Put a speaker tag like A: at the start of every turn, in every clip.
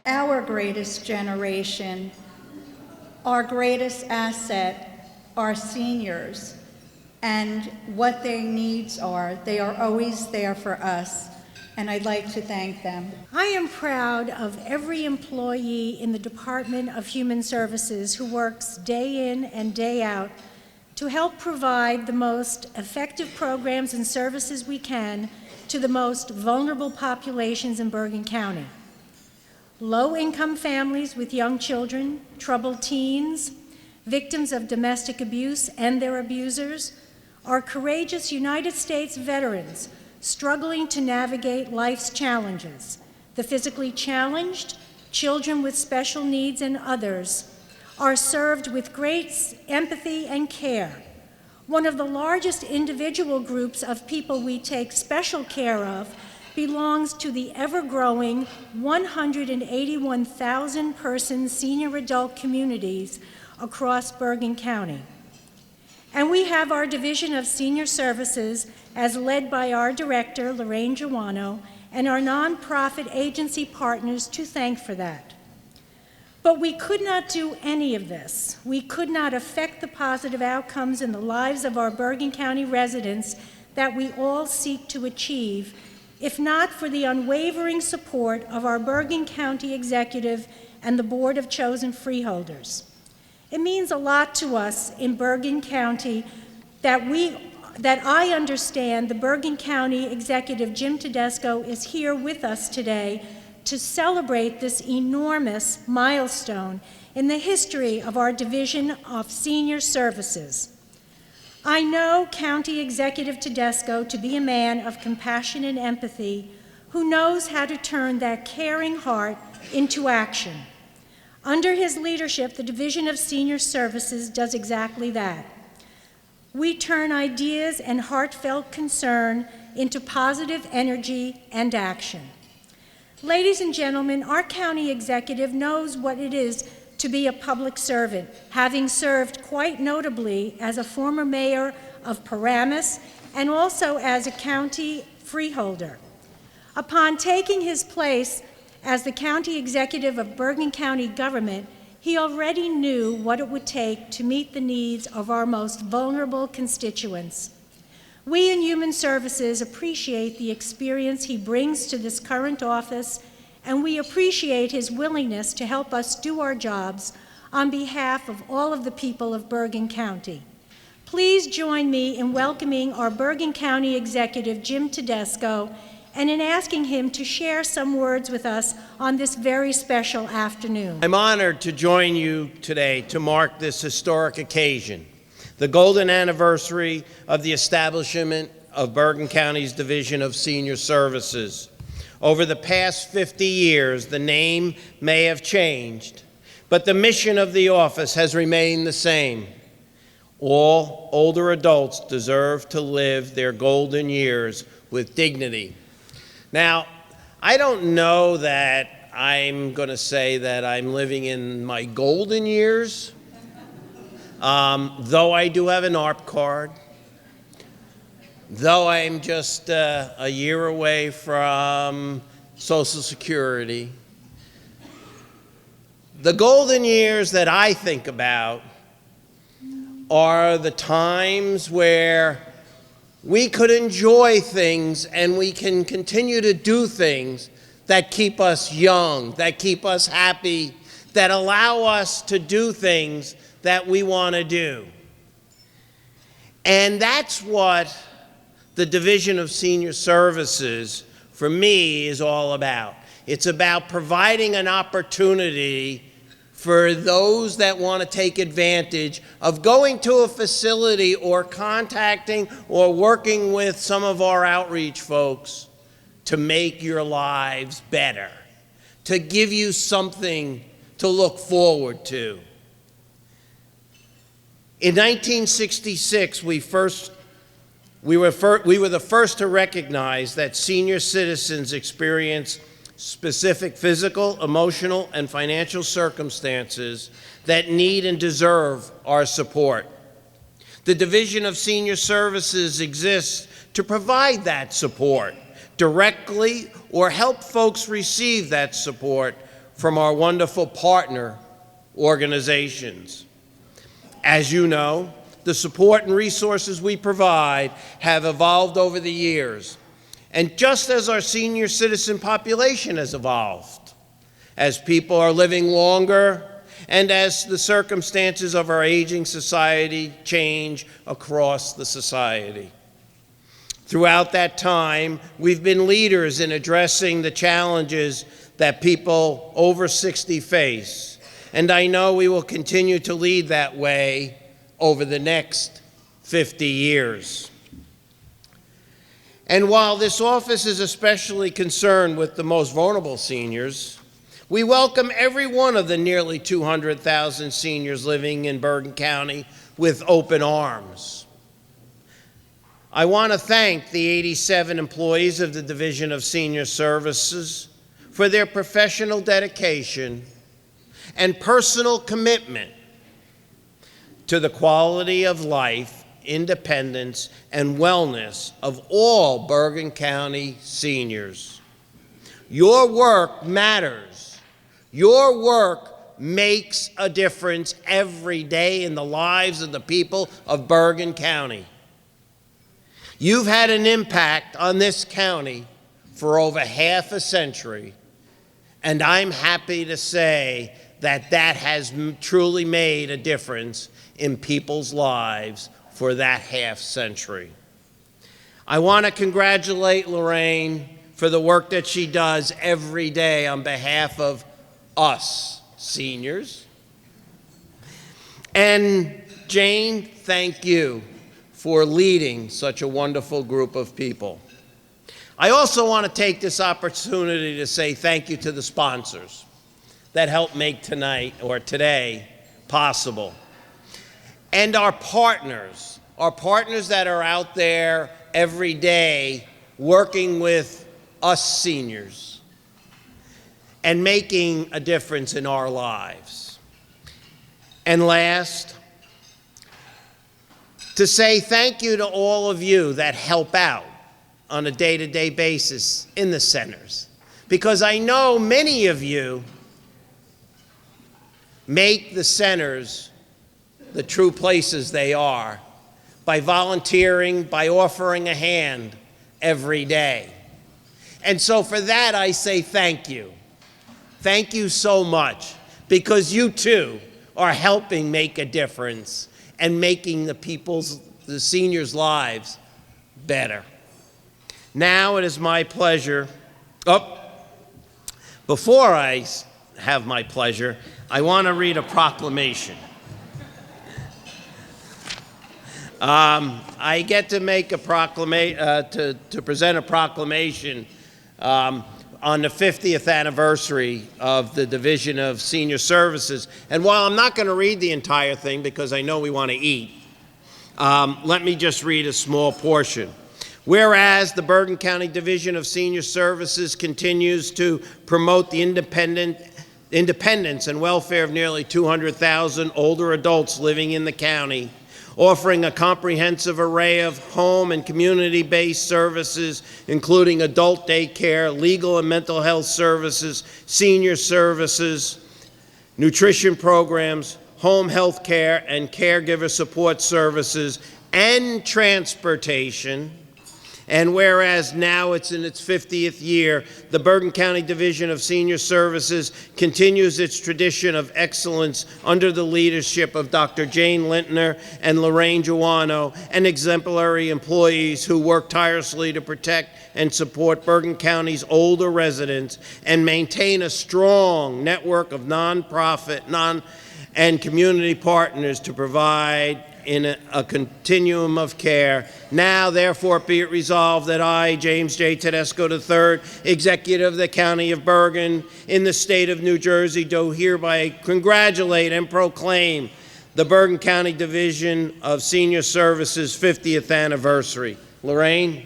A: our greatest generation, our greatest asset, our seniors, and what their needs are. They are always there for us, and I'd like to thank them.
B: I am proud of every employee in the Department of Human Services who works day in and day out to help provide the most effective programs and services we can to the most vulnerable populations in Bergen County. Low-income families with young children, troubled teens, victims of domestic abuse and their abusers, are courageous United States veterans struggling to navigate life's challenges. The physically challenged, children with special needs, and others are served with great empathy and care. One of the largest individual groups of people we take special care of belongs to the ever-growing 181,000-person senior adult communities across Bergen County. And we have our Division of Senior Services as led by our director, Lorraine Jowono, and our nonprofit agency partners to thank for that. But we could not do any of this. We could not affect the positive outcomes in the lives of our Bergen County residents that we all seek to achieve if not for the unwavering support of our Bergen County Executive and the Board of Chosen Freeholders. It means a lot to us in Bergen County that I understand the Bergen County Executive, Jim Tedesco, is here with us today to celebrate this enormous milestone in the history of our Division of Senior Services. I know County Executive Tedesco to be a man of compassion and empathy who knows how to turn that caring heart into action. Under his leadership, the Division of Senior Services does exactly that. We turn ideas and heartfelt concern into positive energy and action. Ladies and gentlemen, our county executive knows what it is to be a public servant, having served quite notably as a former mayor of Paramus and also as a county freeholder. Upon taking his place as the county executive of Bergen County government, he already knew what it would take to meet the needs of our most vulnerable constituents. We in Human Services appreciate the experience he brings to this current office, and we appreciate his willingness to help us do our jobs on behalf of all of the people of Bergen County. Please join me in welcoming our Bergen County Executive, Jim Tedesco, and in asking him to share some words with us on this very special afternoon.
C: I'm honored to join you today to mark this historic occasion, the golden anniversary of the establishment of Bergen County's Division of Senior Services. Over the past 50 years, the name may have changed, but the mission of the office has remained the same. All older adults deserve to live their golden years with dignity. Now, I don't know that I'm going to say that I'm living in my golden years, though I do have an ARP card, though I'm just a year away from Social Security. The golden years that I think about are the times where we could enjoy things and we can continue to do things that keep us young, that keep us happy, that allow us to do things that we want to do. And that's what the Division of Senior Services, for me, is all about. It's about providing an opportunity for those that want to take advantage of going to a facility or contacting or working with some of our outreach folks to make your lives better, to give you something to look forward to. In 1966, we were the first to recognize that senior citizens experience specific physical, emotional, and financial circumstances that need and deserve our support. The Division of Senior Services exists to provide that support directly or help folks receive that support from our wonderful partner organizations. As you know, the support and resources we provide have evolved over the years, and just as our senior citizen population has evolved, as people are living longer and as the circumstances of our aging society change across the society. Throughout that time, we've been leaders in addressing the challenges that people over 60 face, and I know we will continue to lead that way over the next 50 years. And while this office is especially concerned with the most vulnerable seniors, we welcome every one of the nearly 200,000 seniors living in Bergen County with open arms. I want to thank the 87 employees of the Division of Senior Services for their professional dedication and personal commitment to the quality of life, independence, and wellness of all Bergen County seniors. Your work matters. Your work makes a difference every day in the lives of the people of Bergen County. You've had an impact on this county for over half a century, and I'm happy to say that that has truly made a difference in people's lives for that half century. I want to congratulate Lorraine for the work that she does every day on behalf of us seniors. And Jane, thank you for leading such a wonderful group of people. I also want to take this opportunity to say thank you to the sponsors that helped make tonight or today possible. And our partners that are out there every day working with us seniors and making a difference in our lives. And last, to say thank you to all of you that help out on a day-to-day basis in the centers, because I know many of you make the centers the true places they are by volunteering, by offering a hand every day. And so for that, I say thank you. Thank you so much, because you too are helping make a difference and making the seniors' lives better. Now it is my pleasure. Before I have my pleasure, I want to read a proclamation. I get to make a to present a proclamation on the 50th anniversary of the Division of Senior Services. And while I'm not going to read the entire thing because I know we want to eat, let me just read a small portion. Whereas the Bergen County Division of Senior Services continues to promote the independence and welfare of nearly 200,000 older adults living in the county, offering a comprehensive array of home and community-based services, including adult daycare, legal and mental health services, senior services, nutrition programs, home health care and caregiver support services, and transportation. And whereas now it's in its 50th year, the Bergen County Division of Senior Services continues its tradition of excellence under the leadership of Dr. Jane Linter and Lorraine Jowono, and exemplary employees who work tirelessly to protect and support Bergen County's older residents and maintain a strong network of nonprofit and community partners to provide in a continuum of care. Now, therefore, be it resolved that I, James J. Tedesco III, Executive of the County of Bergen, in the state of New Jersey, do hereby congratulate and proclaim the Bergen County Division of Senior Services 50th anniversary. Lorraine?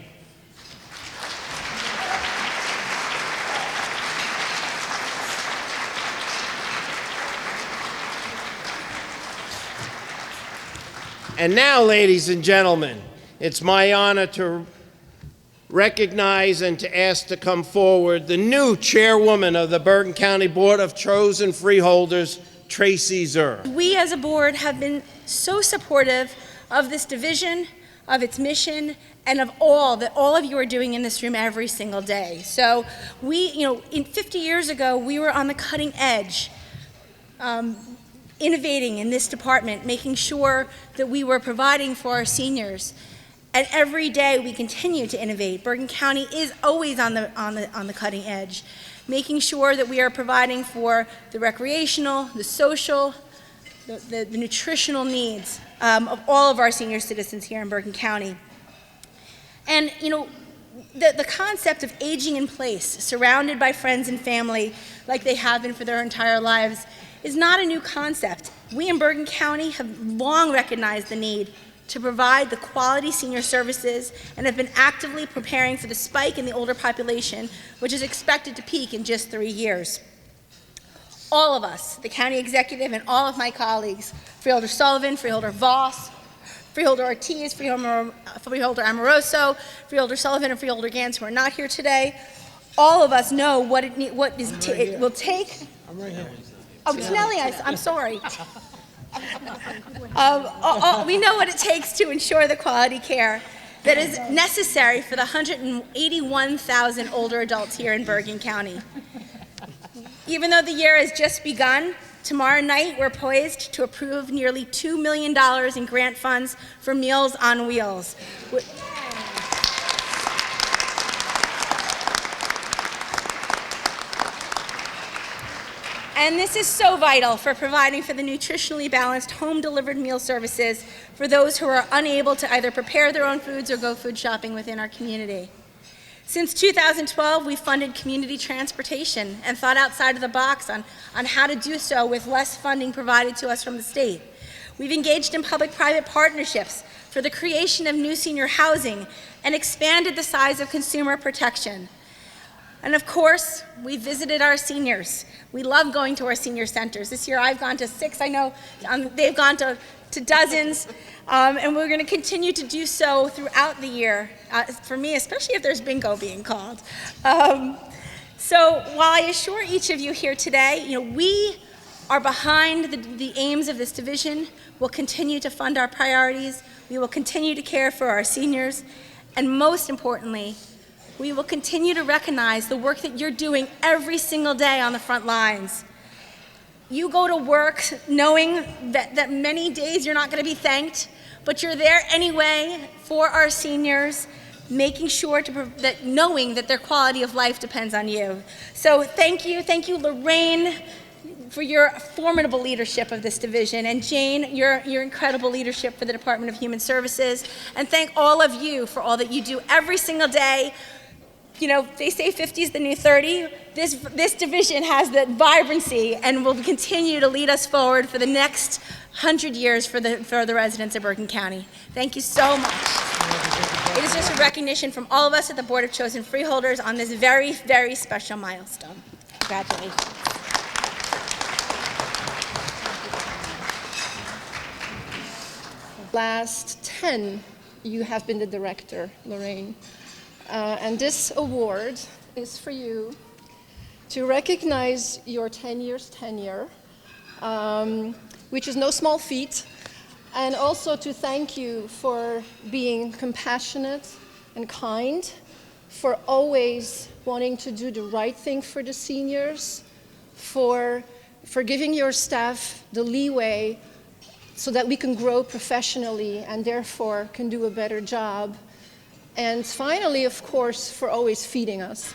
C: And now, ladies and gentlemen, it's my honor to recognize and to ask to come forward the new chairwoman of the Bergen County Board of Chosen Freeholders, Tracy Zur.
D: We as a board have been so supportive of this division, of its mission, and of all that all of you are doing in this room every single day. So we, in 50 years ago, we were on the cutting edge, innovating in this department, making sure that we were providing for our seniors. And every day we continue to innovate. Bergen County is always on the cutting edge, making sure that we are providing for the recreational, the social, the nutritional needs of all of our senior citizens here in Bergen County. And the concept of aging in place, surrounded by friends and family like they have been for their entire lives, is not a new concept. We in Bergen County have long recognized the need to provide the quality senior services and have been actively preparing for the spike in the older population, which is expected to peak in just 3 years. All of us, the county executive and all of my colleagues, Freeholder Sullivan, Freeholder Voss, Freeholder Ortiz, Freeholder Amoroso, Freeholder Sullivan, and Freeholder Gans, who are not here today, all of us know what it will take.
C: I'm right here.
D: Oh, Tinelli, I'm sorry. We know what it takes to ensure the quality care that is necessary for the 181,000 older adults here in Bergen County. Even though the year has just begun, tomorrow night we're poised to approve nearly $2 million in grant funds for Meals on Wheels. And this is so vital for providing for the nutritionally balanced home-delivered meal services for those who are unable to either prepare their own foods or go food shopping within our community. Since 2012, we've funded community transportation and thought outside of the box on how to do so with less funding provided to us from the state. We've engaged in public-private partnerships for the creation of new senior housing and expanded the size of consumer protection. And of course, we visited our seniors. We love going to our senior centers. This year I've gone to 6, I know they've gone to dozens, and we're going to continue to do so throughout the year, for me, especially if there's bingo being called. So while I assure each of you here today, we are behind the aims of this division. We'll continue to fund our priorities. We will continue to care for our seniors, and most importantly, we will continue to recognize the work that you're doing every single day on the front lines. You go to work knowing that many days you're not going to be thanked, but you're there anyway for our seniors, making sure knowing that their quality of life depends on you. So thank you, Lorraine, for your formidable leadership of this division, and Jane, your incredible leadership for the Department of Human Services, and thank all of you for all that you do every single day. They say 50 is the new 30. This division has that vibrancy and will continue to lead us forward for the next 100 years for the residents of Bergen County. Thank you so much. It is just a recognition from all of us at the Board of Chosen Freeholders on this very, very special milestone. Congratulations.
E: Last 10, you have been the director, Lorraine. And this award is for you to recognize your 10 years tenure, which is no small feat, and also to thank you for being compassionate and kind, for always wanting to do the right thing for the seniors, for giving your staff the leeway so that we can grow professionally and therefore can do a better job. And finally, of course, for always feeding us.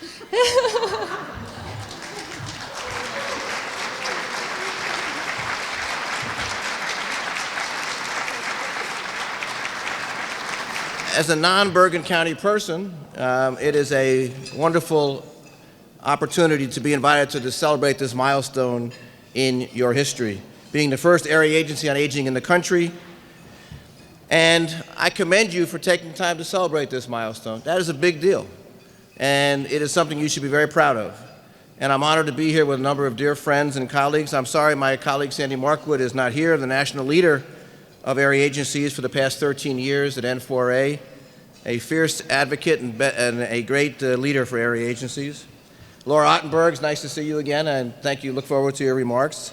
F: As a non-Bergen County person, it is a wonderful opportunity to be invited to celebrate this milestone in your history, being the first area agency on aging in the country. And I commend you for taking time to celebrate this milestone. That is a big deal, and it is something you should be very proud of. And I'm honored to be here with a number of dear friends and colleagues. I'm sorry my colleague Sandy Markwood is not here, the national leader of area agencies for the past 13 years at N4A. a fierce advocate and a great leader for area agencies. Laura Otterbourg, it's nice to see you again, and thank you. Look forward to your remarks.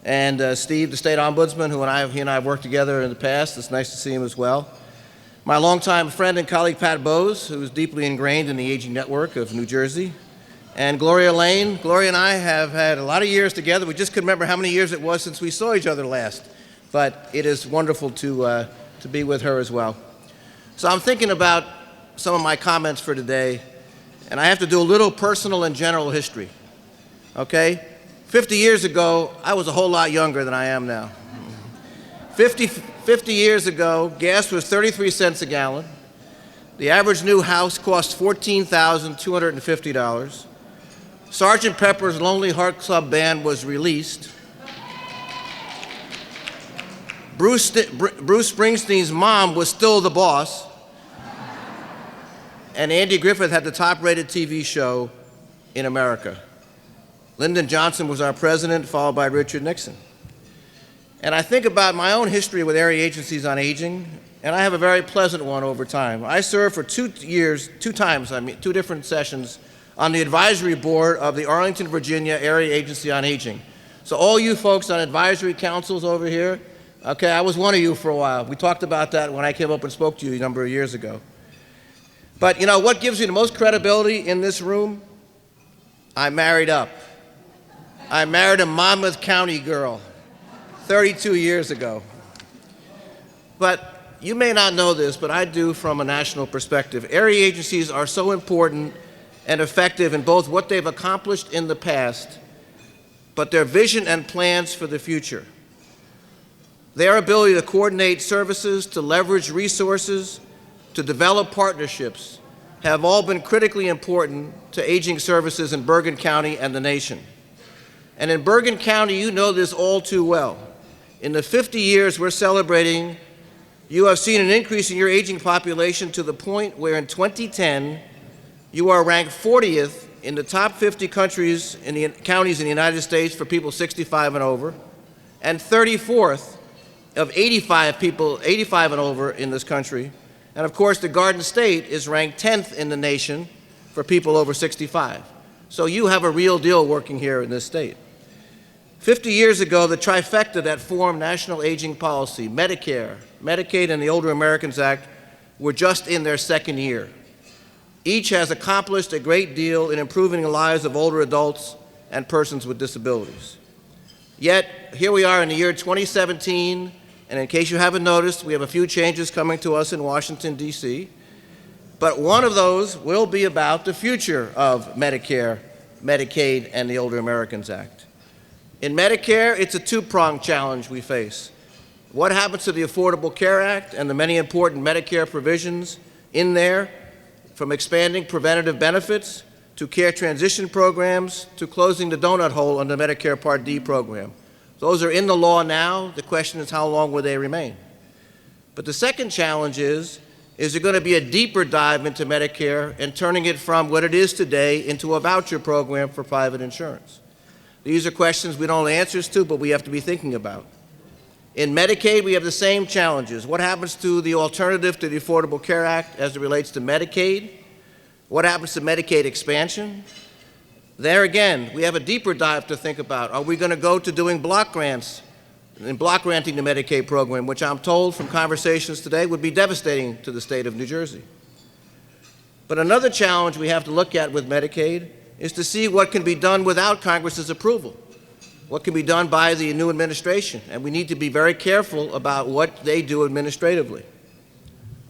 F: And Steve, the state ombudsman, he and I have worked together in the past. It's nice to see him as well. My longtime friend and colleague, Pat Bowes, who is deeply ingrained in the Aging Network of New Jersey. And Gloria Lane. Gloria and I have had a lot of years together. We just couldn't remember how many years it was since we saw each other last. But it is wonderful to be with her as well. So I'm thinking about some of my comments for today, and I have to do a little personal and general history. Okay? 50 years ago, I was a whole lot younger than I am now. 50 years ago, gas was 33 cents a gallon. The average new house cost $14,250. Sgt. Pepper's Lonely Heart Club Band was released. Bruce Springsteen's mom was still the boss. And Andy Griffith had the top-rated TV show in America. Lyndon Johnson was our president, followed by Richard Nixon. And I think about my own history with area agencies on aging, and I have a very pleasant one over time. I served for 2 different sessions on the advisory board of the Arlington, Virginia Area Agency on Aging. So all you folks on advisory councils over here, okay, I was one of you for a while. We talked about that when I came up and spoke to you a number of years ago. But you know what gives you the most credibility in this room? I married up. I married a Monmouth County girl 32 years ago. But you may not know this, but I do from a national perspective. Area agencies are so important and effective in both what they've accomplished in the past, but their vision and plans for the future. Their ability to coordinate services, to leverage resources, to develop partnerships have all been critically important to aging services in Bergen County and the nation. And in Bergen County, you know this all too well. In the 50 years we're celebrating, you have seen an increase in your aging population to the point where in 2010, you are ranked 40th in the top 50 countries in the counties in the United States for people 65 and over, and 34th of 85 and over in this country. And of course, the Garden State is ranked 10th in the nation for people over 65. So you have a real deal working here in this state. 50 years ago, the trifecta that formed national aging policy, Medicare, Medicaid, and the Older Americans Act, were just in their second year. Each has accomplished a great deal in improving the lives of older adults and persons with disabilities. Yet, here we are in the year 2017, and in case you haven't noticed, we have a few changes coming to us in Washington, D.C., but one of those will be about the future of Medicare, Medicaid, and the Older Americans Act. In Medicare, it's a two-pronged challenge we face. What happens to the Affordable Care Act and the many important Medicare provisions in there, from expanding preventative benefits to care transition programs to closing the donut hole on the Medicare Part D program? Those are in the law now. The question is, how long will they remain? But the second challenge is there going to be a deeper dive into Medicare and turning it from what it is today into a voucher program for private insurance? These are questions we don't know answers to, but we have to be thinking about. In Medicaid, we have the same challenges. What happens to the alternative to the Affordable Care Act as it relates to Medicaid? What happens to Medicaid expansion? There again, we have a deeper dive to think about. Are we going to go to doing block grants and block granting the Medicaid program, which I'm told from conversations today would be devastating to the state of New Jersey? But another challenge we have to look at with Medicaid is to see what can be done without Congress's approval, what can be done by the new administration, and we need to be very careful about what they do administratively.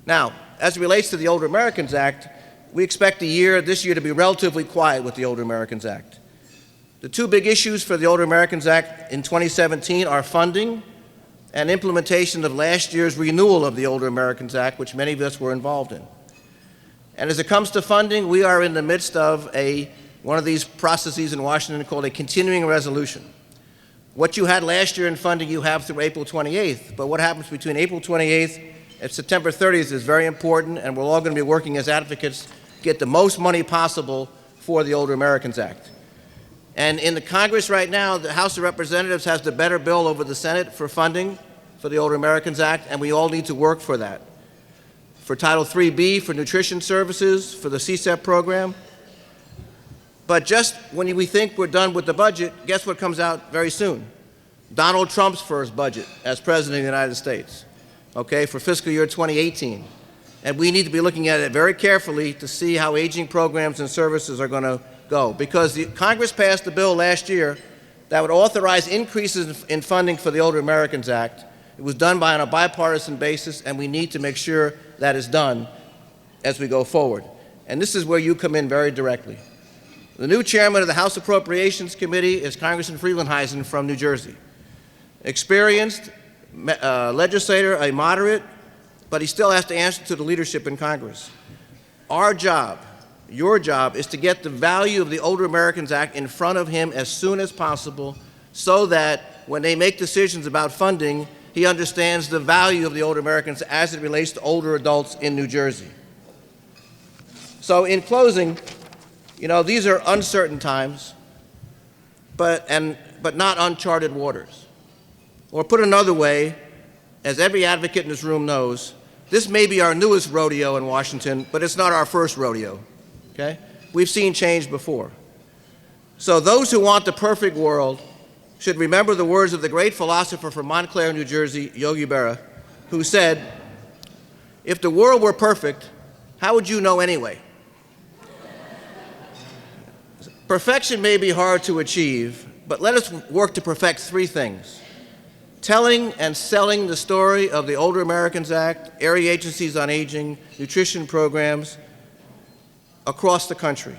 F: Now, as it relates to the Older Americans Act, we expect this year to be relatively quiet with the Older Americans Act. The two big issues for the Older Americans Act in 2017 are funding and implementation of last year's renewal of the Older Americans Act, which many of us were involved in. And as it comes to funding, we are in the midst of one of these processes in Washington called a continuing resolution. What you had last year in funding, you have through April 28th, but what happens between April 28th and September 30th is very important, and we're all going to be working as advocates to get the most money possible for the Older Americans Act. And in the Congress right now, the House of Representatives has the better bill over the Senate for funding for the Older Americans Act, and we all need to work for that. for Title IIIB, for nutrition services, for the CSEP program. But just when we think we're done with the budget, guess what comes out very soon? Donald Trump's first budget as President of the United States, okay, for fiscal year 2018. And we need to be looking at it very carefully to see how aging programs and services are going to go. Because Congress passed a bill last year that would authorize increases in funding for the Older Americans Act. It was done on a bipartisan basis, and we need to make sure that is done as we go forward. And this is where you come in very directly. The new chairman of the House Appropriations Committee is Congressman Frelinghuysen from New Jersey. Experienced legislator, a moderate, but he still has to answer to the leadership in Congress. Our job, your job, is to get the value of the Older Americans Act in front of him as soon as possible so that when they make decisions about funding, he understands the value of the Older Americans as it relates to older adults in New Jersey. So in closing, you know, these are uncertain times, but not uncharted waters. Or put another way, as every advocate in this room knows, this may be our newest rodeo in Washington, but it's not our first rodeo, okay? We've seen change before. So those who want the perfect world should remember the words of the great philosopher from Montclair, New Jersey, Yogi Berra, who said, "If the world were perfect, how would you know anyway?" Perfection may be hard to achieve, but let us work to perfect three things: telling and selling the story of the Older Americans Act, area agencies on aging, nutrition programs across the country.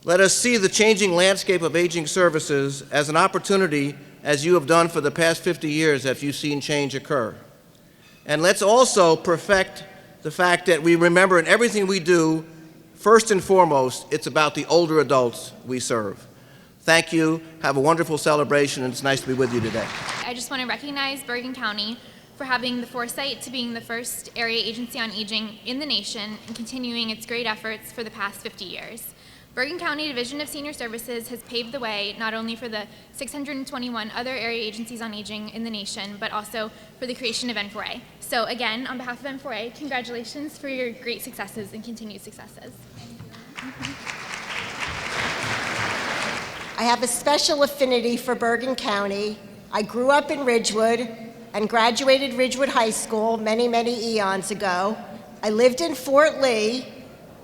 F: Let us see the changing landscape of aging services as an opportunity, as you have done for the past 50 years if you've seen change occur. And let's also perfect the fact that we remember in everything we do, first and foremost, it's about the older adults we serve. Thank you. Have a wonderful celebration, and it's nice to be with you today.
G: I just want to recognize Bergen County for having the foresight to being the first area agency on aging in the nation and continuing its great efforts for the past 50 years. Bergen County Division of Senior Services has paved the way not only for the 621 other area agencies on aging in the nation, but also for the creation of N4A. So again, on behalf of N4A, congratulations for your great successes and continued successes.
H: I have a special affinity for Bergen County. I grew up in Ridgewood and graduated Ridgewood High School many, many eons ago. I lived in Fort Lee,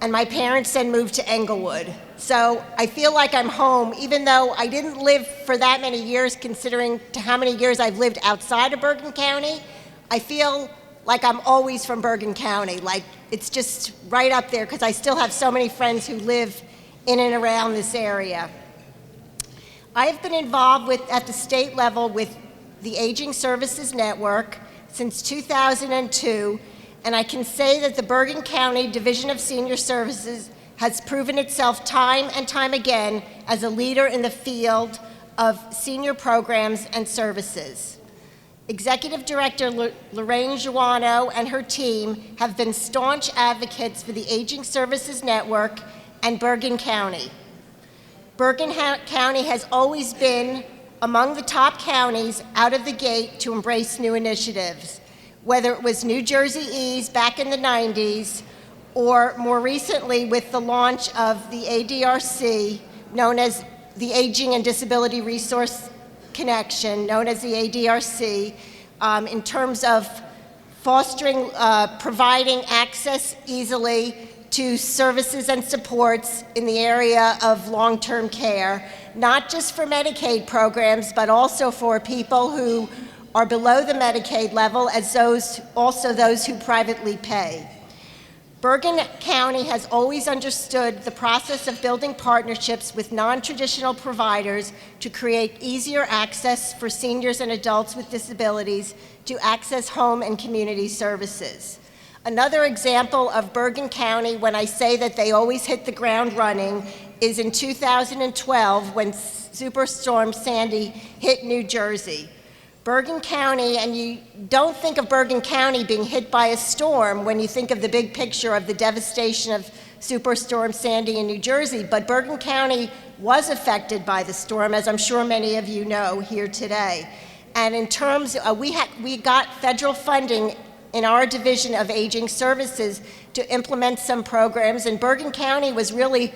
H: and my parents then moved to Englewood. So I feel like I'm home, even though I didn't live for that many years, considering to how many years I've lived outside of Bergen County. I feel like I'm always from Bergen County, like it's just right up there, because I still have so many friends who live in and around this area. I have been involved at the state level with the Aging Services Network since 2002, and I can say that the Bergen County Division of Senior Services has proven itself time and time again as a leader in the field of senior programs and services. Executive Director Lorraine Jowono and her team have been staunch advocates for the Aging Services Network and Bergen County. Bergen County has always been among the top counties out of the gate to embrace new initiatives, whether it was New Jersey Ease back in the 90s, or more recently with the launch of the ADRC, known as the Aging and Disability Resource Connection, known as the ADRC, in terms of fostering, providing access easily to services and supports in the area of long-term care, not just for Medicaid programs, but also for people who are below the Medicaid level, as those who privately pay. Bergen County has always understood the process of building partnerships with non-traditional providers to create easier access for seniors and adults with disabilities to access home and community services. Another example of Bergen County, when I say that they always hit the ground running, is in 2012 when Superstorm Sandy hit New Jersey. Bergen County, and you don't think of Bergen County being hit by a storm when you think of the big picture of the devastation of Superstorm Sandy in New Jersey, but Bergen County was affected by the storm, as I'm sure many of you know here today. And in terms, we got federal funding in our Division of Aging Services to implement some programs, and Bergen County was really,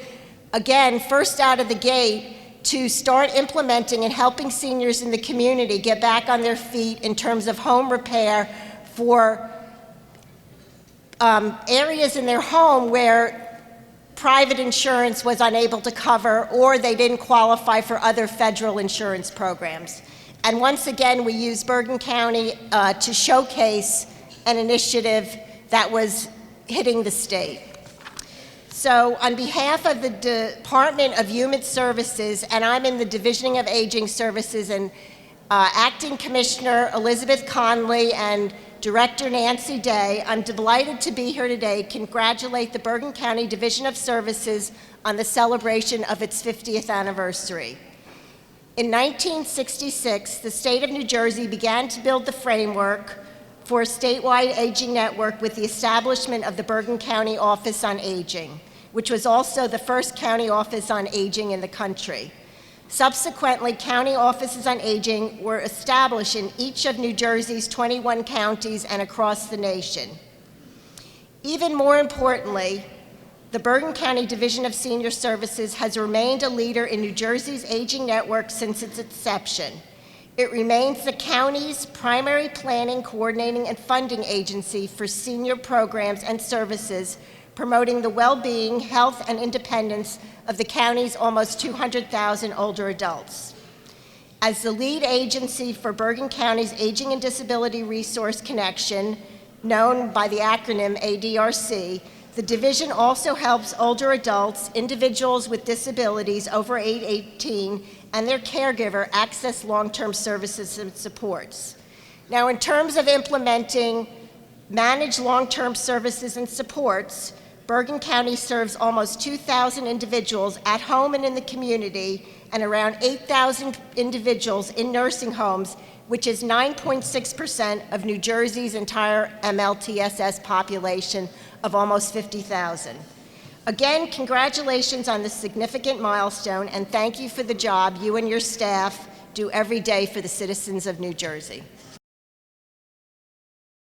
H: again, first out of the gate to start implementing and helping seniors in the community get back on their feet in terms of home repair for areas in their home where private insurance was unable to cover or they didn't qualify for other federal insurance programs. And once again, we used Bergen County to showcase an initiative that was hitting the state. So on behalf of the Department of Human Services, and I'm in the Division of Aging Services, and Acting Commissioner Elizabeth Conley and Director Nancy Day, I'm delighted to be here today to congratulate the Bergen County Division of Services on the celebration of its 50th anniversary. In 1966, the state of New Jersey began to build the framework for a statewide aging network with the establishment of the Bergen County Office on Aging, which was also the first county office on aging in the country. Subsequently, county offices on aging were established in each of New Jersey's 21 counties and across the nation. Even more importantly, the Bergen County Division of Senior Services has remained a leader in New Jersey's aging network since its inception. It remains the county's primary planning, coordinating, and funding agency for senior programs and services, promoting the well-being, health, and independence of the county's almost 200,000 older adults. As the lead agency for Bergen County's Aging and Disability Resource Connection, known by the acronym ADRC, the division also helps older adults, individuals with disabilities over age 18, and their caregiver access long-term services and supports. Now, in terms of implementing managed long-term services and supports, Bergen County serves almost 2,000 individuals at home and in the community, and around 8,000 individuals in nursing homes, which is 9.6% of New Jersey's entire MLTSS population of almost 50,000. Again, congratulations on this significant milestone, and thank you for the job you and your staff do every day for the citizens of New Jersey.